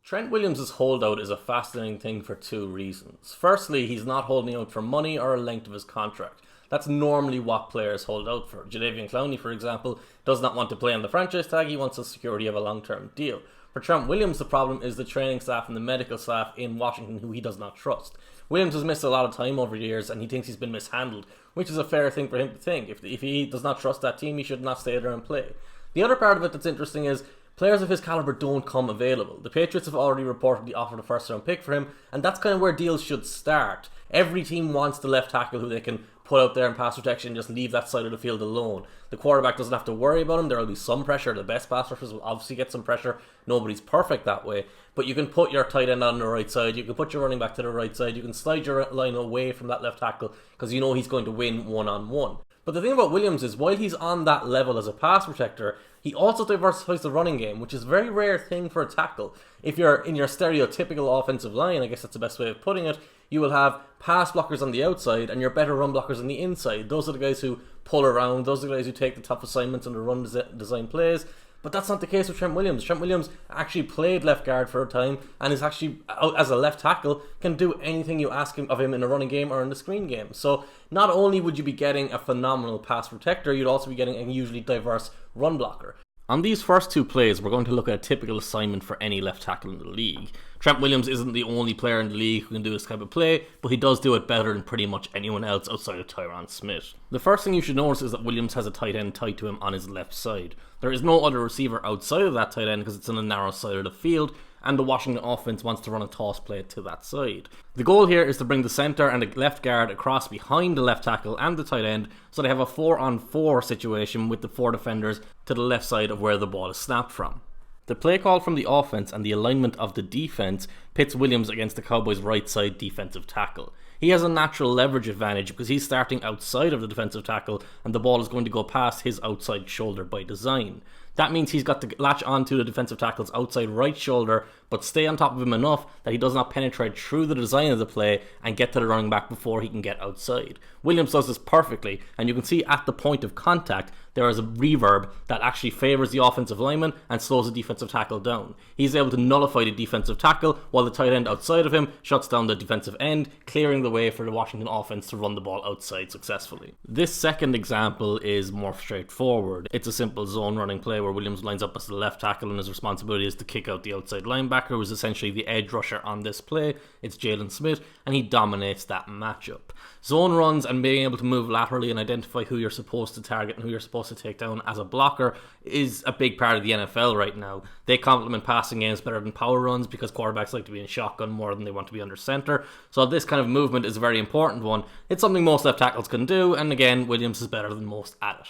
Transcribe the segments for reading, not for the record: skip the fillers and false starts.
Trent Williams' holdout is a fascinating thing for two reasons. Firstly, he's not holding out for money or a length of his contract. That's normally what players hold out for. Jadeveon Clowney, for example, does not want to play on the franchise tag, he wants the security of a long-term deal. For Trent Williams, the problem is the training staff and the medical staff in Washington who he does not trust. Williams has missed a lot of time over the years and he thinks he's been mishandled, which is a fair thing for him to think. If he does not trust that team, he should not stay there and play. The other part of it that's interesting is players of his caliber don't come available. The Patriots have already reportedly offered a first-round pick for him, and that's kind of where deals should start. Every team wants the left tackle who they can put out there in pass protection and just leave that side of the field alone. The quarterback doesn't have to worry about him. There will be some pressure. The best pass rushers will obviously get some pressure. Nobody's perfect that way. But you can put your tight end on the right side. You can put your running back to the right side. You can slide your line away from that left tackle because you know he's going to win one-on-one. But the thing about Williams is, while he's on that level as a pass protector, he also diversifies the running game, which is a very rare thing for a tackle. If you're in your stereotypical offensive line, I guess that's the best way of putting it, you will have pass blockers on the outside and your better run blockers on the inside. Those are the guys who pull around, those are the guys who take the tough assignments and the run design plays. But that's not the case with Trent Williams. Trent Williams actually played left guard for a time and is actually, as a left tackle, can do anything you ask him of him in a running game or in the screen game. So not only would you be getting a phenomenal pass protector, you'd also be getting a usually diverse run blocker. On these first two plays, we're going to look at a typical assignment for any left tackle in the league. Trent Williams isn't the only player in the league who can do this type of play, but he does do it better than pretty much anyone else outside of Tyron Smith. The first thing you should notice is that Williams has a tight end tied to him on his left side. There is no other receiver outside of that tight end because it's on the narrow side of the field, and the Washington offense wants to run a toss play to that side. The goal here is to bring the center and the left guard across behind the left tackle and the tight end, so they have a 4-on-4 situation with the four defenders to the left side of where the ball is snapped from. The play call from the offense and the alignment of the defense pits Williams against the Cowboys' right side defensive tackle. He has a natural leverage advantage because he's starting outside of the defensive tackle and the ball is going to go past his outside shoulder by design. That means he's got to latch onto the defensive tackle's outside right shoulder, but stay on top of him enough that he does not penetrate through the design of the play and get to the running back before he can get outside. Williams does this perfectly, and you can see at the point of contact, there is a reverb that actually favours the offensive lineman and slows the defensive tackle down. He's able to nullify the defensive tackle while the tight end outside of him shuts down the defensive end, clearing the way for the Washington offense to run the ball outside successfully. This second example is more straightforward. It's a simple zone running play where Williams lines up as the left tackle and his responsibility is to kick out the outside linebacker, who is essentially the edge rusher on this play. It's Jalen Smith, and he dominates that matchup. Zone runs and being able to move laterally and identify who you're supposed to target and who you're supposed to take down as a blocker is a big part of the NFL right now. They complement passing games better than power runs because quarterbacks like to be in shotgun more than they want to be under center. So this kind of movement is a very important one. It's something most left tackles can do, and again, Williams is better than most at it.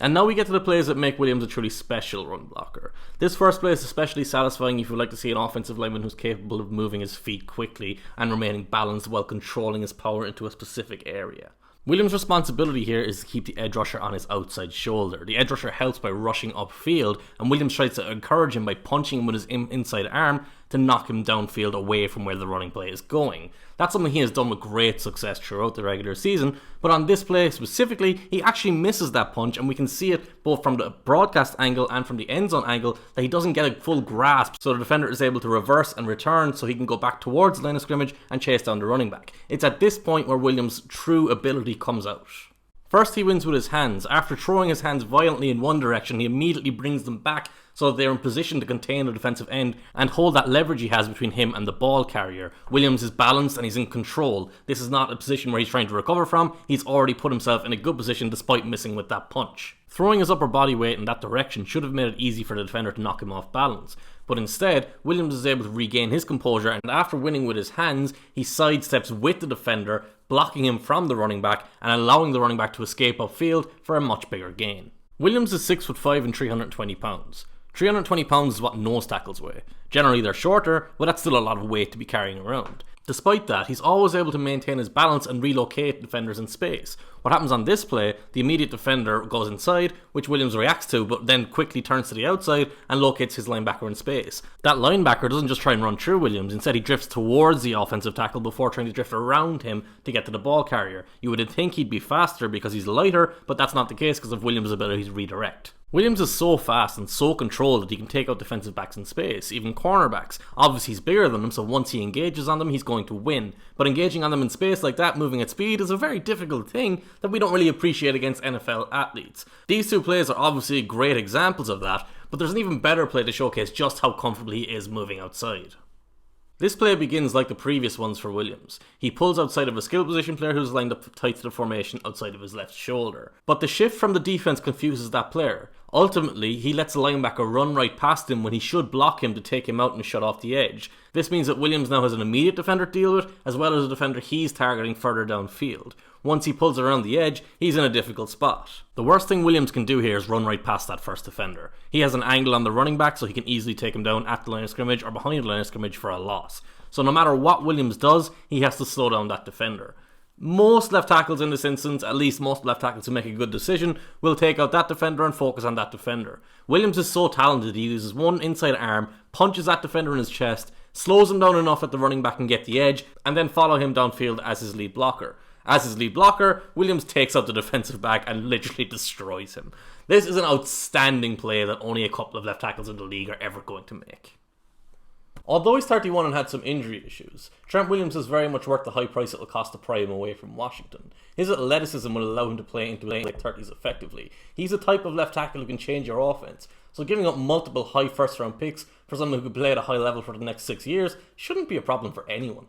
And now we get to the plays that make Williams a truly special run blocker. This first play is especially satisfying if you would like to see an offensive lineman who's capable of moving his feet quickly and remaining balanced while controlling his power into a specific area. Williams' responsibility here is to keep the edge rusher on his outside shoulder. The edge rusher helps by rushing upfield, and Williams tries to encourage him by punching him with his inside arm to knock him downfield away from where the running play is going. That's something he has done with great success throughout the regular season, but on this play specifically, he actually misses that punch, and we can see it both from the broadcast angle and from the end zone angle that he doesn't get a full grasp, so the defender is able to reverse and return so he can go back towards the line of scrimmage and chase down the running back. It's at this point where Williams' true ability comes out. First, he wins with his hands. After throwing his hands violently in one direction, he immediately brings them back so that they're in position to contain the defensive end and hold that leverage he has between him and the ball carrier. Williams is balanced and he's in control. This is not a position where he's trying to recover from. He's already put himself in a good position despite missing with that punch. Throwing his upper body weight in that direction should have made it easy for the defender to knock him off balance. But instead, Williams is able to regain his composure, and after winning with his hands, he sidesteps with the defender, blocking him from the running back and allowing the running back to escape upfield for a much bigger gain. Williams is 6'5" and 320 pounds. 320 pounds is what nose tackles weigh. Generally they're shorter, but that's still a lot of weight to be carrying around. Despite that, he's always able to maintain his balance and relocate defenders in space. What happens on this play, the immediate defender goes inside, which Williams reacts to, but then quickly turns to the outside and locates his linebacker in space. That linebacker doesn't just try and run through Williams, instead he drifts towards the offensive tackle before trying to drift around him to get to the ball carrier. You would think he'd be faster because he's lighter, but that's not the case because of Williams' ability to redirect. Williams is so fast and so controlled that he can take out defensive backs in space, even cornerbacks. Obviously he's bigger than them, so once he engages on them, he's going to win. But engaging on them in space like that, moving at speed, is a very difficult thing that we don't really appreciate against NFL athletes. These two plays are obviously great examples of that, but there's an even better play to showcase just how comfortable he is moving outside. This play begins like the previous ones for Williams. He pulls outside of a skill position player who's lined up tight to the formation outside of his left shoulder. But the shift from the defense confuses that player. Ultimately, he lets the linebacker run right past him when he should block him to take him out and shut off the edge. This means that Williams now has an immediate defender to deal with, as well as a defender he's targeting further downfield. Once he pulls around the edge, he's in a difficult spot. The worst thing Williams can do here is run right past that first defender. He has an angle on the running back, so he can easily take him down at the line of scrimmage or behind the line of scrimmage for a loss. So no matter what Williams does, he has to slow down that defender. Most left tackles in this instance, at least most left tackles who make a good decision, will take out that defender and focus on that defender. Williams is so talented, he uses one inside arm, punches that defender in his chest, slows him down enough that the running back can get the edge, and then follow him downfield as his lead blocker. As his lead blocker, Williams takes out the defensive back and literally destroys him. This is an outstanding play that only a couple of left tackles in the league are ever going to make. Although he's 31 and had some injury issues, Trent Williams is very much worth the high price it will cost to pry him away from Washington. His athleticism will allow him to play into late 30s effectively. He's a type of left tackle who can change your offense, so giving up multiple high first round picks for someone who could play at a high level for the next 6 years shouldn't be a problem for anyone.